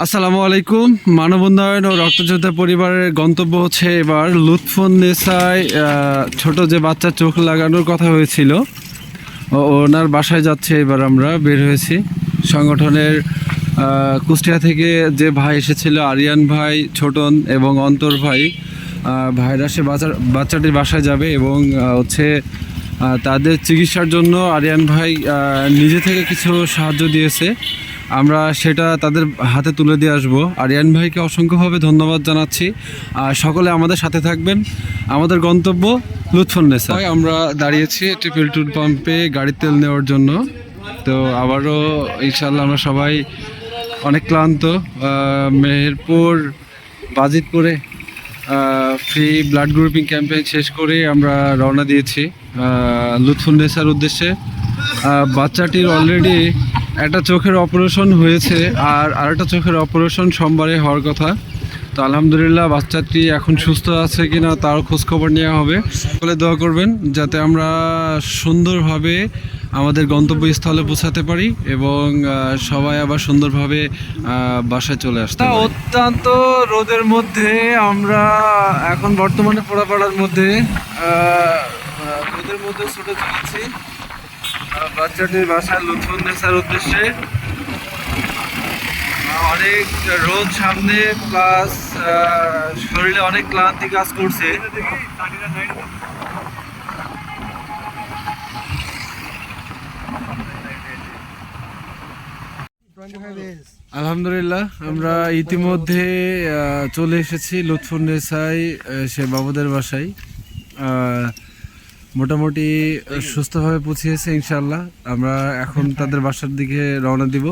আসসালামু আলাইকুম। মানব উন্নয়ন ও রক্তযোদ্ধা পরিবারের গন্তব্য হচ্ছে এবার লুৎফুন্নেসায়। ছোট যে বাচ্চা চোখ লাগানোর কথা হয়েছিল, ওনার বাসায় যাচ্ছে। এবার আমরা বের হয়েছি সংগঠনের কুষ্টিয়া থেকে যে ভাই এসেছিল, আরিয়ান ভাই, ছোটন এবং অন্তর ভাই। ভাইরা সে বাচ্চাটির বাসায় যাবে এবং হচ্ছে তাদের চিকিৎসার জন্য আরিয়ান ভাই নিজে থেকে কিছু সাহায্য দিয়েছে। আমরা সেটা তাদের হাতে তুলে দিয়ে আসবো। আরিয়ান ভাইকে অসংখ্যভাবে ধন্যবাদ জানাচ্ছি। আর সকলে আমাদের সাথে থাকবেন। আমাদের গন্তব্য লুৎফুন্নেসা। আমরা দাঁড়িয়েছি ট্রিপল টুল পাম্পে গাড়ির তেল নেওয়ার জন্য। তো আবারও ইনশাল্লাহ আমরা সবাই অনেক ক্লান্ত। মেহেরপুর বাজিতপুরে ফ্রি ব্লাড গ্রুপিং ক্যাম্পেইন শেষ করে আমরা রওনা দিয়েছি লুৎফুন্নেসার উদ্দেশ্যে। বাচ্চাটির অলরেডি একটা চোখের অপারেশন হয়েছে, আর আরেকটা চোখের অপারেশন সোমবারে হওয়ার কথা। তো আলহামদুলিল্লাহ বাচ্চাটি এখন সুস্থ আছে কিনা তার খোঁজখবর নেওয়া হবে। সকলে দোয়া করবেন যাতে আমরা সুন্দরভাবে আমাদের গন্তব্যস্থলে পৌঁছাতে পারি এবং সবাই আবার সুন্দরভাবে বাসায় চলে আসতে পারি। অত্যন্ত রোদের মধ্যে আমরা এখন বর্তমানে পোড়াপাড়ার মধ্যে রোদের মধ্যে ছুটে চলেছি বাচ্চাটির বাসায় লুৎফুন্নেসার উদ্দেশ্যে। অনেক রোদ সামনে, প্লাস শরীরে অনেক ক্লান্তি কাজ করছে। আলহামদুলিল্লাহ আমরা ইতিমধ্যে চলে এসেছি লুৎফুন্নেসায়, সে বাবুদের বাসায়। মোটামুটি সুস্থভাবে পৌঁছিয়েছে ইনশাল্লাহ। আমরা এখন তাদের বাসার দিকে রওনা দিব।